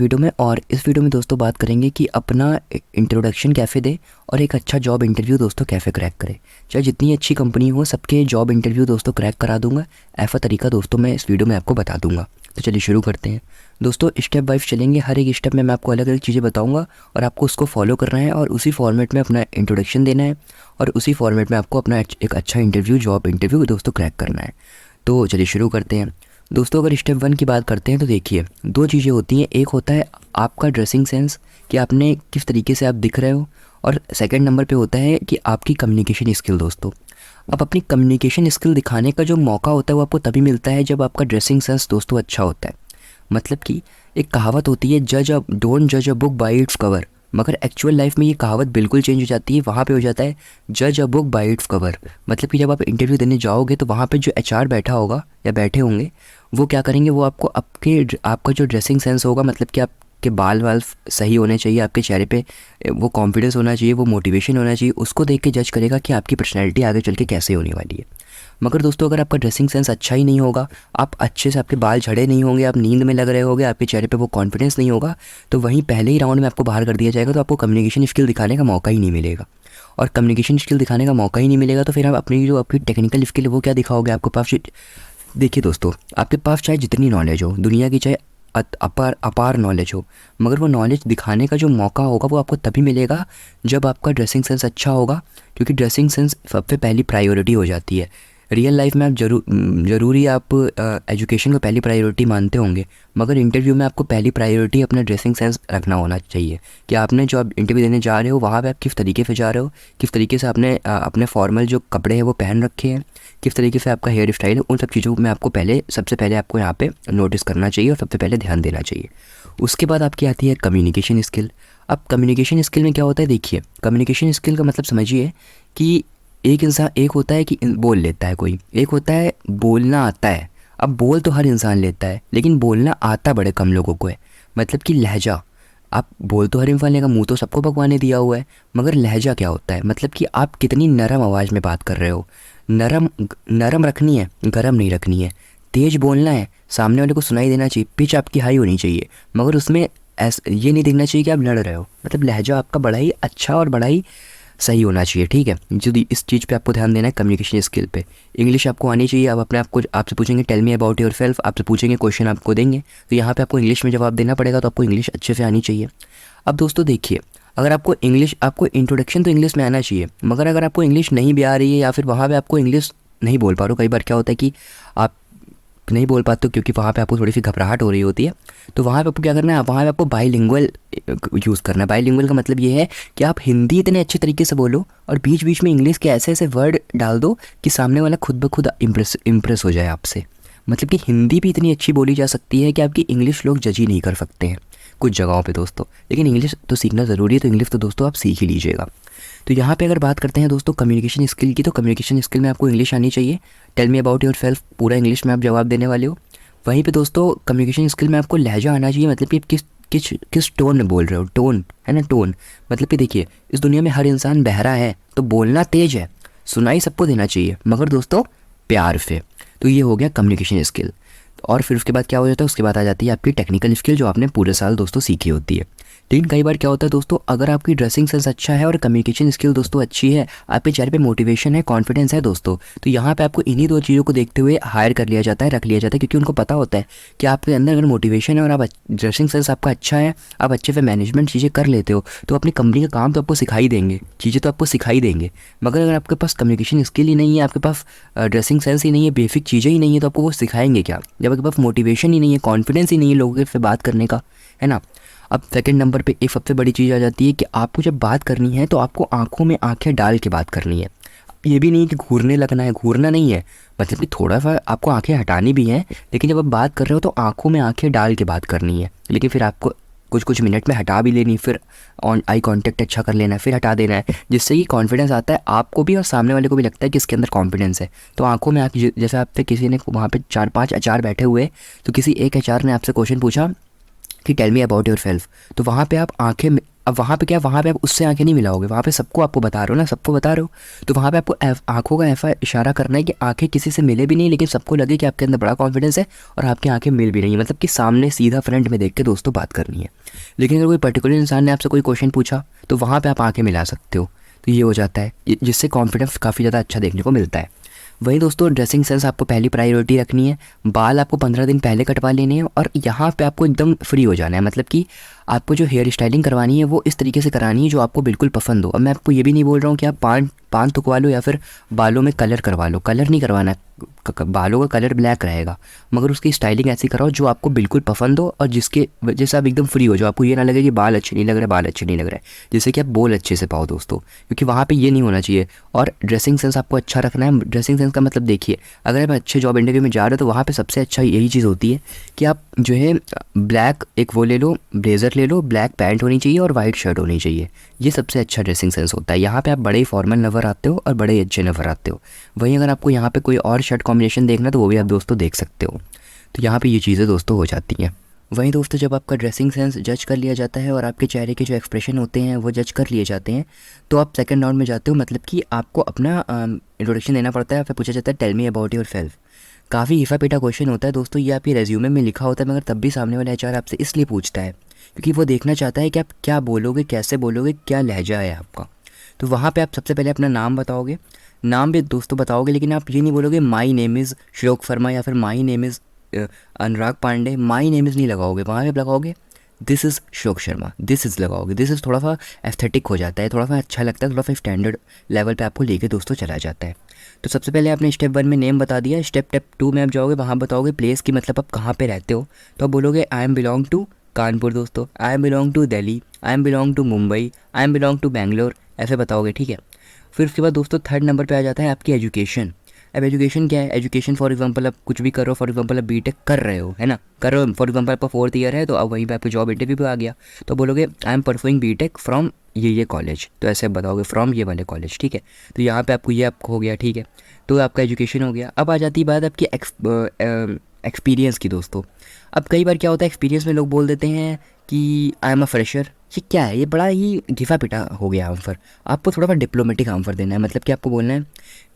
Video में। और इस वीडियो में दोस्तों बात करेंगे कि अपना इंट्रोडक्शन कैफ़े दे और एक अच्छा जॉब इंटरव्यू दोस्तों कैफ़े क्रैक करे। चाहे जितनी अच्छी कंपनी हो, सबके जॉब इंटरव्यू दोस्तों क्रैक करा दूंगा। ऐसा तरीका दोस्तों मैं इस वीडियो में आपको बता दूंगा। तो चलिए शुरू करते हैं दोस्तों। स्टेप वाइज चलेंगे, हर एक स्टेप में मैं आपको अलग अलग चीज़ें बताऊंगा और आपको उसको फॉलो करना है और उसी फॉर्मेट में अपना इंट्रोडक्शन देना है और उसी फॉर्मेट में आपको अपना एक अच्छा इंटरव्यू, जॉब इंटरव्यू दोस्तों क्रैक करना है। तो चलिए शुरू करते हैं दोस्तों। अगर स्टेप 1 की बात करते हैं तो देखिए, दो चीज़ें होती हैं। एक होता है आपका ड्रेसिंग सेंस, कि आपने किस तरीके से आप दिख रहे हो, और सेकंड नंबर पे होता है कि आपकी कम्युनिकेशन स्किल दोस्तों। अब अपनी कम्युनिकेशन स्किल दिखाने का जो मौका होता है वो आपको तभी मिलता है जब आपका ड्रेसिंग सेंस दोस्तों अच्छा होता है। मतलब कि एक कहावत होती है, डोंट जज a book by its cover, मगर एक्चुअल लाइफ में ये कहावत बिल्कुल चेंज हो जाती है। वहाँ पे हो जाता है जज a book by its cover. मतलब कि जब आप इंटरव्यू देने जाओगे तो वहाँ पे जो एचआर बैठा होगा या बैठे होंगे, वो क्या करेंगे, वो आपको आपका जो ड्रेसिंग सेंस होगा, मतलब कि आपके बाल वाल सही होने चाहिए, आपके चेहरे पे वो कॉन्फिडेंस होना चाहिए, वो मोटिवेशन होना चाहिए, उसको देख के जज करेगा कि आपकी पर्सनैलिटी आगे चल के कैसे होने वाली है। मगर दोस्तों अगर आपका ड्रेसिंग सेंस अच्छा ही नहीं होगा, आप अच्छे से, आपके बाल झड़े नहीं होंगे, आप नींद में लग रहे होगे, आपके चेहरे पे वो कॉन्फिडेंस नहीं होगा, तो वहीं पहले ही राउंड में आपको बाहर कर दिया जाएगा। तो आपको कम्युनिकेशन स्किल दिखाने का मौका ही नहीं मिलेगा। और कम्युनिकेशन स्किल दिखाने का मौका ही नहीं मिलेगा तो फिर आप अपनी जो आपकी टेक्निकल स्किल है वो क्या दिखाओगे। आपके पास देखिए दोस्तों, आपके पास चाहे जितनी नॉलेज हो दुनिया की, चाहे अपार नॉलेज हो, मगर वो नॉलेज दिखाने का जो मौका होगा वो आपको तभी मिलेगा जब आपका ड्रेसिंग सेंस अच्छा होगा। क्योंकि ड्रेसिंग सेंस सबसे पहली प्रायोरिटी हो जाती है। रियल लाइफ में आप ज़रूरी आप एजुकेशन को पहली प्रायोरिटी मानते होंगे, मगर इंटरव्यू में आपको पहली प्रायोरिटी अपना ड्रेसिंग सेंस रखना होना चाहिए कि आपने जो आप इंटरव्यू देने जा रहे हो वहाँ पे आप किस तरीके से जा रहे हो, किस तरीके से आपने अपने फॉर्मल जो कपड़े हैं वो पहन रखे हैं, किस तरीके से आपका हेयर स्टाइल है। उन सब चीज़ों में आपको सबसे पहले आपको यहाँ पे नोटिस करना चाहिए और सबसे पहले ध्यान देना चाहिए। उसके बाद आपकी आती है कम्युनिकेशन स्किल। अब कम्युनिकेशन स्किल में क्या होता है, देखिए कम्युनिकेशन स्किल का मतलब समझिए कि एक इंसान, एक होता है कि बोल लेता है कोई, एक होता है बोलना आता है। अब बोल तो हर इंसान लेता है, लेकिन बोलना आता बड़े कम लोगों को है। मतलब कि लहजा, आप बोल तो हर इंसान लेगा, मुंह तो सबको भगवान ने दिया हुआ है, मगर लहजा क्या होता है, मतलब कि आप कितनी नरम आवाज़ में बात कर रहे हो। नरम रखनी है, गरम नहीं रखनी है। तेज़ बोलना है, सामने वाले को सुनाई देना चाहिए, पिच आपकी हाई होनी चाहिए, मगर उसमें ये नहीं दिखना चाहिए कि आप लड़ रहे हो। मतलब लहजा आपका बड़ा ही अच्छा और बड़ा ही सही होना चाहिए, ठीक है। जो इस चीज़ पे आपको ध्यान देना है कम्युनिकेशन स्किल पे। इंग्लिश आपको आनी चाहिए। आप अपने आप को, आपसे पूछेंगे tell me about yourself, आपसे पूछेंगे, क्वेश्चन आपको देंगे, तो यहाँ पे आपको इंग्लिश में जवाब देना पड़ेगा, तो आपको इंग्लिश अच्छे से आनी चाहिए। अब दोस्तों देखिए, अगर आपको इंट्रोडक्शन तो इंग्लिश में आना चाहिए, मगर अगर आपको इंग्लिश नहीं भी आ रही है या फिर वहाँ पर आपको इंग्लिश नहीं बोल पा रहे हो, कई बार क्या होता है कि आप नहीं बोल पाते हो क्योंकि वहाँ पे आपको थोड़ी सी घबराहट हो रही होती है, तो वहाँ पे आपको क्या करना है, वहाँ पे आपको बाईलिंगुअल यूज़ करना है। बाईलिंगुअल का मतलब ये है कि आप हिंदी इतने अच्छे तरीके से बोलो और बीच बीच में इंग्लिश के ऐसे ऐसे वर्ड डाल दो कि सामने वाला खुद ब खुद इम्प्रेस हो जाए आपसे। मतलब कि हिंदी भी इतनी अच्छी बोली जा सकती है कि आपकी इंग्लिश लोग जज ही नहीं कर सकते हैं कुछ जगहों पे दोस्तों। लेकिन इंग्लिश तो सीखना ज़रूरी है, तो इंग्लिश तो दोस्तों आप सीख ही लीजिएगा। तो यहाँ पे अगर बात करते हैं दोस्तों कम्युनिकेशन स्किल की, तो कम्युनिकेशन स्किल में आपको इंग्लिश आनी चाहिए। Tell me about yourself पूरा इंग्लिश में आप जवाब देने वाले हो। वहीं पे दोस्तों कम्युनिकेशन स्किल में आपको लहजा आना चाहिए। मतलब कि आप किस टोन में बोल रहे हो, टोन है ना, टोन। मतलब कि देखिए, इस दुनिया में हर इंसान बहरा है, तो बोलना तेज है, सुनाई सबको देना चाहिए, मगर दोस्तों प्यार से। तो ये हो गया कम्युनिकेशन स्किल। और फिर उसके बाद क्या हो जाता है, उसके बाद आ जाती है आपकी टेक्निकल स्किल, जो आपने पूरे साल दोस्तों सीखी होती है। लेकिन कई बार क्या होता है दोस्तों, अगर आपकी ड्रेसिंग सेंस अच्छा है और कम्युनिकेशन स्किल दोस्तों अच्छी है, आपके चेहरे पे मोटिवेशन है, कॉन्फिडेंस है दोस्तों, तो यहाँ पे आपको इन्हीं दो चीज़ों को देखते हुए हायर कर लिया जाता है, रख लिया जाता है। क्योंकि उनको पता होता है कि आपके अंदर अगर मोटिवेशन है और आप ड्रेसिंग सेंस आपका अच्छा है, आप अच्छे से मैनेजमेंट चीज़ें कर लेते हो, तो अपनी कंपनी का काम तो आपको सिखाई देंगे, चीज़ें तो आपको सिखाई देंगे। मगर अगर आपके पास कम्युनिकेशन स्किल ही नहीं है, आपके पास ड्रेसिंग सेंस ही नहीं है, बेसिक चीज़ें ही नहीं है, तो आपको वो सिखाएंगे क्या, जब आपके पास मोटिवेशन ही नहीं है, कॉन्फिडेंस ही नहीं है लोगों से बात करने का, है ना। अब सेकंड नंबर पे एक सबसे बड़ी चीज़ आ जाती है कि आपको जब बात करनी है तो आपको आंखों में आंखें डाल के बात करनी है। ये भी नहीं कि घूरने लगना है, घूरना नहीं है, मतलब कि थोड़ा सा आपको आंखें हटानी भी हैं, लेकिन जब आप बात कर रहे हो तो आंखों में आंखें डाल के बात करनी है। लेकिन फिर आपको कुछ मिनट में हटा भी लेनी, फिर आई कांटेक्ट अच्छा कर लेना है, फिर हटा देना है, जिससे कि कॉन्फिडेंस आता है आपको भी और सामने वाले को भी लगता है कि इसके अंदर कॉन्फिडेंस है। तो आंखों में आंखें, जैसे आपसे किसी ने वहाँ पे 4-5 एचआर बैठे हुए, तो किसी एक एचआर ने आपसे क्वेश्चन पूछा कि tell me about yourself, तो वहाँ पे आप आंखें अब वहाँ पे क्या है, वहाँ पे आप उससे आंखें नहीं मिलाओगे, वहाँ पे सबको आपको बता रहे हो ना, सबको बता रहे हो, तो वहाँ पे आपको आंखों का ऐसा इशारा करना है कि आंखें किसी से मिले भी नहीं, लेकिन सबको लगे कि आपके अंदर बड़ा कॉन्फिडेंस है और आपकी आंखें मिल भी रही हैं, मतलब कि सामने सीधा फ्रंट में देख के दोस्तों बात करनी है। लेकिन अगर कोई पर्टिकुलर इंसान ने आपसे कोई क्वेश्चन पूछा तो वहाँ पर आप आँखें मिला सकते हो, तो ये हो जाता है, जिससे कॉन्फिडेंस काफ़ी ज़्यादा अच्छा देखने को मिलता है। वहीं दोस्तों ड्रेसिंग सेंस आपको पहली प्रायोरिटी रखनी है, बाल आपको 15 दिन पहले कटवा लेने हैं और यहाँ पे आपको एकदम फ्री हो जाना है, मतलब कि आपको जो हेयर स्टाइलिंग करवानी है वो इस तरीके से करानी है जो आपको बिल्कुल पसंद हो। अब मैं आपको ये भी नहीं बोल रहा हूँ कि आप पान थुकवा लो या फिर बालों में कलर करवा लो, कलर नहीं करवाना, बालों का कलर ब्लैक रहेगा, मगर उसकी स्टाइलिंग ऐसी कराओ जो आपको बिल्कुल पसंद हो और जिसके वजह से आप एकदम फ्री हो, जो आपको ये ना लगे कि बाल अच्छे नहीं लग रहे, बाल अच्छे नहीं लग रहे, जिससे कि आप बोल अच्छे से पाओ दोस्तों, क्योंकि वहाँ पे ये नहीं होना चाहिए। और ड्रेसिंग सेंस आपको अच्छा रखना है। ड्रेसिंग सेंस का मतलब देखिए, अगर आप अच्छे जॉब इंटरव्यू में जा रहे हो तो वहाँ पे सबसे अच्छा यही चीज़ होती है कि आप जो है ब्लैक एक वो ले लो, ब्लेज़र ले लो, ब्लैक पैंट होनी चाहिए और वाइट शर्ट होनी चाहिए, ये सबसे अच्छा ड्रेसिंग सेंस होता है। यहाँ पे आप बड़े ही फॉर्मल नज़र आते हो और बड़े अच्छे नज़र आते हो। वहीं अगर आपको यहाँ पे कोई और शर्ट कॉम्बिनेशन देखना तो वो भी आप दोस्तों देख सकते हो। तो यहाँ पे ये चीज़ें दोस्तों हो जाती हैं। वहीं दोस्तों जब आपका ड्रेसिंग सेंस जज कर लिया जाता है और आपके चेहरे के जो एक्सप्रेशन होते हैं वो जज कर लिए जाते हैं, तो आप सेकंड राउंड में जाते हो, मतलब कि आपको अपना इंट्रोडक्शन देना पड़ता है। फिर पूछा जाता है tell me about yourself. काफ़ी हिफा पीटा क्वेश्चन होता है दोस्तों, ये आपके रेज्यूमे में लिखा होता है, मगर तब भी सामने वाला एचआर आपसे इसलिए पूछता है क्योंकि वो देखना चाहता है कि आप क्या बोलोगे, कैसे बोलोगे, क्या लहजा है आपका। तो वहाँ पे आप सबसे पहले अपना नाम बताओगे, नाम भी दोस्तों बताओगे, लेकिन आप ये नहीं बोलोगे माई नेम इज़ श्लोक शर्मा या फिर my name is Anurag Pandey, my name is नहीं लगाओगे, वहाँ पे लगाओगे this is Shlok Sharma, this is लगाओगे। दिस इज़ थोड़ा सा एस्थेटिक हो जाता है, थोड़ा सा अच्छा लगता है, थोड़ा सा स्टैंडर्ड लेवल पे आपको लेके दोस्तों चला जाता है। तो सबसे पहले आपने स्टेप 1 में नेम बता दिया, स्टेप 2 में आप जाओगे, वहाँ बताओगे प्लेस की, मतलब आप कहाँ पे रहते हो, तो आप बोलोगे I am belong to Kanpur दोस्तों, I am belong to Delhi, I am belong to Mumbai, I am belong to Bangalore, ऐसे बताओगे, ठीक है। फिर उसके बाद दोस्तों थर्ड नंबर पे आ जाता है आपकी एजुकेशन। अब एजुकेशन क्या है, एजुकेशन फॉर एग्जांपल आप कुछ भी करो, फॉर एग्जांपल आप बीटेक कर रहे हो, है ना, कर रहे हो, फॉर एग्जांपल आपका 4th ईयर है, तो अब वहीं पे आपको जॉब इंटरव्यू पे आ गया, तो बोलोगे I am pursuing BTech from ये कॉलेज, तो ऐसे बताओगे फ्रॉम ये वाले कॉलेज, ठीक है। तो यहाँ पे आपको ये आपको हो गया, ठीक है, तो आपका एजुकेशन हो गया। अब आ जाती है बात आपकी एक्सपीरियंस की दोस्तों। अब कई बार क्या होता है एक्सपीरियंस में लोग बोल देते हैं कि आई एम अ फ्रेशर, ये क्या है, ये बड़ा ही घिसा पिटा हो गया आंसर। आपको थोड़ा सा डिप्लोमेटिक आंसर देना है, मतलब कि आपको बोलना है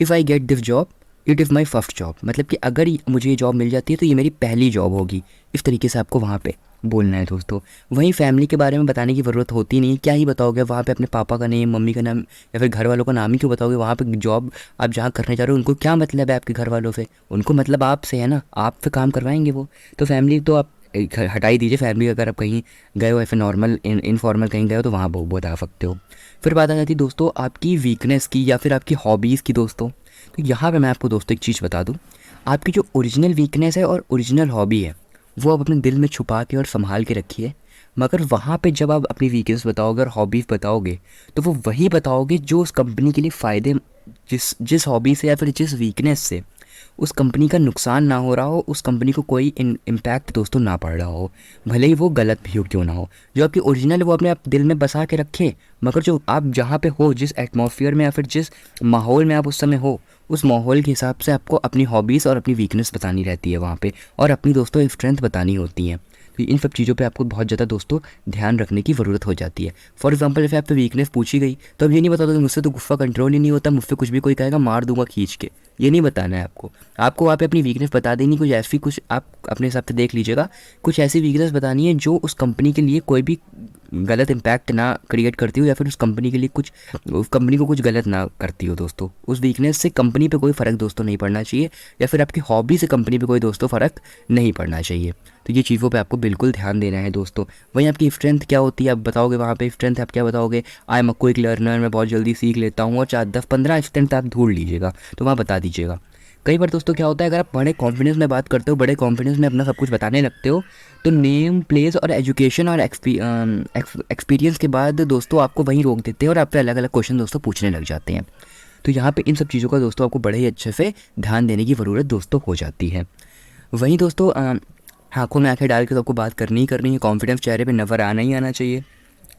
if I get this job it is my first job, मतलब कि अगर मुझे ये जॉब मिल जाती है तो ये मेरी पहली जॉब होगी, इस तरीके से आपको वहाँ पे बोलना है दोस्तों। वहीं फैमिली के बारे में बताने की ज़रूरत होती नहीं, क्या ही बताओगे वहाँ पे अपने पापा का नेम, मम्मी का नाम या फिर घर वालों का नाम ही क्यों बताओगे। वहाँ पे जॉब आप जहाँ करने जा रहे हो उनको क्या मतलब है आपके घर वालों से, उनको मतलब आपसे है ना, आप पे काम करवाएंगे वो। तो फैमिली तो आप हटा ही दीजिए, फैमिली अगर आप कहीं गए हो ऐसे नॉर्मल इनफॉर्मल कहीं गए हो तो वहाँ बता सकते हो। फिर बात आ जाती है दोस्तों आपकी वीकनेस की या फिर आपकी हॉबीज़ की दोस्तों। तो यहाँ पे मैं आपको दोस्तों एक चीज़ बता दूँ, आपकी जो ओरिजिनल वीकनेस है और ओरिजिनल हॉबी है वो आप अपने दिल में छुपा के और संभाल के रखिए, मगर वहाँ पे जब आप अपनी वीकनेस बताओगे और हॉबीज़ बताओगे तो वो वही बताओगे जो उस कंपनी के लिए फ़ायदे, जिस हॉबी से या फिर जिस वीकनेस से उस कंपनी का नुकसान ना हो रहा हो, उस कंपनी को कोई इम्पैक्ट दोस्तों ना पड़ रहा हो, भले ही वो गलत भी हो क्यों ना हो। जो आपकी ओरिजिनल है वो अपने आप दिल में बसा के रखें, मगर जो आप जहाँ पे हो, जिस एटमॉस्फेयर में या फिर जिस माहौल में आप उस समय हो, उस माहौल के हिसाब से आपको अपनी हॉबीज़ और अपनी वीकनेस बतानी रहती है वहाँ पे, और अपनी दोस्तों स्ट्रेंथ बतानी होती हैं। तो इन सब चीज़ों पे आपको बहुत ज़्यादा दोस्तों ध्यान रखने की ज़रूरत हो जाती है। फॉर एग्जांपल जैसे आपसे वीकनेस पूछी गई तो अब ये नहीं बता दो मुझसे तो गुस्सा कंट्रोल ही नहीं होता, मुझसे कुछ भी कोई कहेगा मार दूंगा खींच के, ये नहीं बताना है आपको वहाँ पे अपनी वीकनेस बता देनी, कुछ ऐसी, कुछ आप अपने हिसाब से देख लीजिएगा, कुछ ऐसी वीकनेस बतानी है जो उस कंपनी के लिए कोई भी गलत इम्पैक्ट ना क्रिएट करती हो या फिर उस कंपनी के लिए उस कंपनी को कुछ गलत ना करती हो दोस्तों। उस वीकनेस से कंपनी पे कोई फ़र्क दोस्तों नहीं पड़ना चाहिए, या फिर आपकी हॉबी से कंपनी पे कोई दोस्तों फ़र्क नहीं पड़ना चाहिए। तो ये चीज़ों पे आपको बिल्कुल ध्यान देना है दोस्तों। वहीं आपकी स्ट्रेंथ क्या होती है आप बताओगे, वहाँ पे स्ट्रेंथ आप क्या बताओगे, I am a quick learner, मैं बहुत जल्दी सीख लेता हूँ, और 4 10 15 स्ट्रेंथ आप ढूंढ लीजिएगा तो वहाँ बता दीजिएगा। कई बार दोस्तों क्या होता है अगर आप बड़े कॉन्फिडेंस में बात करते हो, बड़े कॉन्फिडेंस में अपना सब कुछ बताने लगते हो, तो नेम, प्लेस और एजुकेशन और एक्सपीरियंस के बाद दोस्तों आपको वहीं रोक देते हैं और आप पे अलग अलग क्वेश्चन दोस्तों पूछने लग जाते हैं। तो यहाँ पे इन सब चीज़ों का दोस्तों आपको बड़े ही अच्छे से ध्यान देने की ज़रूरत दोस्तों हो जाती है। वहीं दोस्तों आँखों में आंखें डाल के तो आपको बात करनी ही करनी है, कॉन्फिडेंस चेहरे पे नज़र आना ही आना चाहिए।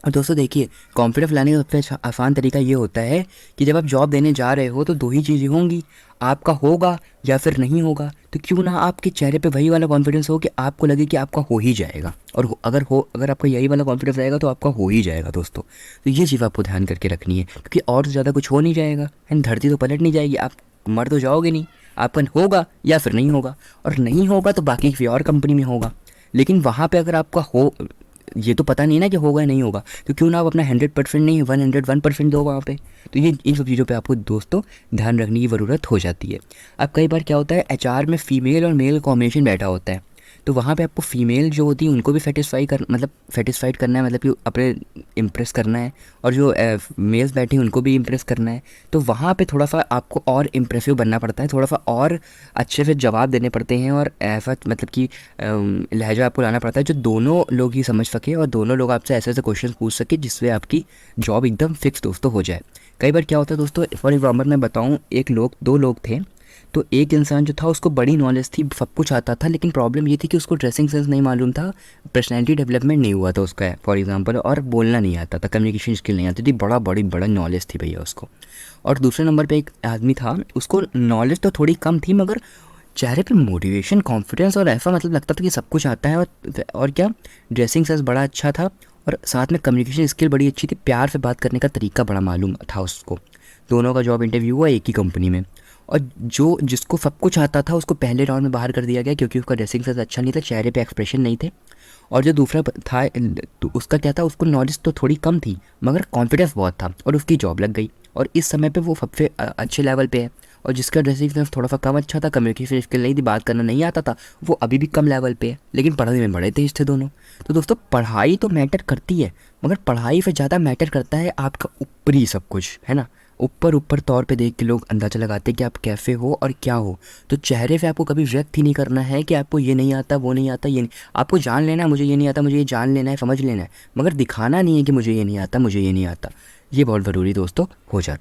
और दोस्तों देखिए, कॉन्फिडेंस लाने का सबसे आसान तरीका ये होता है कि जब आप जॉब देने जा रहे हो तो दो ही चीज़ें होंगी, आपका होगा या फिर नहीं होगा। तो क्यों ना आपके चेहरे पे वही वाला कॉन्फिडेंस हो कि आपको लगे कि आपका हो ही जाएगा, और अगर आपका यही वाला कॉन्फिडेंस रहेगा तो आपका हो ही जाएगा दोस्तों। तो ये चीज़ आपको ध्यान करके रखनी है, क्योंकि और ज़्यादा कुछ हो नहीं जाएगा एंड धरती तो पलट नहीं जाएगी, आप मर तो जाओगे नहीं। आपका होगा या फिर नहीं होगा, और नहीं होगा तो बाकी किसी और कंपनी में होगा। लेकिन वहाँ पे अगर आपका हो, ये तो पता नहीं ना कि होगा या नहीं होगा, तो क्यों ना आप अपना 100% नहीं 101% दो वहाँ पे। तो ये इन सब चीज़ों पे आपको दोस्तों ध्यान रखने की ज़रूरत हो जाती है। अब कई बार क्या होता है, एचआर में फ़ीमेल और मेल कॉम्बिनेशन बैठा होता है, तो वहाँ पे आपको फ़ीमेल जो होती है उनको भी सेटिस्फाइड करना है, मतलब कि अपने इम्प्रेस करना है, और जो मेल्स बैठे हैं उनको भी इम्प्रेस करना है। तो वहाँ पे थोड़ा सा आपको और इम्प्रेसिव बनना पड़ता है, थोड़ा सा और अच्छे से जवाब देने पड़ते हैं, और ऐसा मतलब कि लहजा आपको लाना पड़ता है जो दोनों लोग ही समझ सके और दोनों लोग आपसे ऐसे ऐसे क्वेश्चन पूछ सके जिससे आपकी जॉब एकदम फिक्स दोस्तों हो जाए। कई बार क्या होता है दोस्तों, फॉर एग्जाम्पल मैं बताऊँ, दो लोग थे। तो एक इंसान जो था उसको बड़ी नॉलेज थी, सब कुछ आता था, लेकिन प्रॉब्लम ये थी कि उसको ड्रेसिंग सेंस नहीं मालूम था, पर्सनैलिटी डेवलपमेंट नहीं हुआ था उसका फॉर एग्जांपल, और बोलना नहीं आता था, कम्युनिकेशन स्किल नहीं आती थी, बड़ा नॉलेज थी भैया उसको। और दूसरे नंबर पे एक आदमी था, उसको नॉलेज तो थोड़ी कम थी, मगर चेहरे पे मोटिवेशन, कॉन्फिडेंस और ऐसा मतलब लगता था कि सब कुछ आता है, और क्या ड्रेसिंग सेंस बड़ा अच्छा था, और साथ में कम्युनिकेशन स्किल बड़ी अच्छी थी, प्यार से बात करने का तरीका बड़ा मालूम था उसको। दोनों का जॉब इंटरव्यू हुआ एक ही कंपनी में, और जो जिसको सब कुछ आता था उसको पहले राउंड में बाहर कर दिया गया क्योंकि उसका ड्रेसिंग सेंस अच्छा नहीं था, चेहरे पे एक्सप्रेशन नहीं थे। और जो दूसरा था तो उसका क्या था, उसको नॉलेज तो थोड़ी कम थी मगर कॉन्फिडेंस बहुत था, और उसकी जॉब लग गई। और इस समय पे वो सबसे अच्छे लेवल पे है, और जिसका ड्रेसिंग सेंस थोड़ा सा कम अच्छा था, कम्युनिकेशन स्किल नहीं थी, बात करना नहीं आता था, वो अभी भी कम लेवल पे है, लेकिन पढ़ने में बड़े तेज थे दोनों। तो दोस्तों पढ़ाई तो मैटर करती है, मगर पढ़ाई से ज़्यादा मैटर करता है आपका ऊपरी सब कुछ, है ना। ऊपर तौर पे देख के लोग अंदाज़ा लगाते हैं कि आप कैसे हो और क्या हो। तो चेहरे पे आपको कभी व्यक्त ही नहीं करना है कि आपको ये नहीं आता, वो नहीं आता, ये नहीं। आपको जान लेना है मुझे ये नहीं आता, मुझे ये जान लेना है, समझ लेना है, मगर दिखाना नहीं है कि मुझे ये नहीं आता, मुझे ये नहीं आता। ये बहुत ज़रूरी दोस्तों हो जाता है।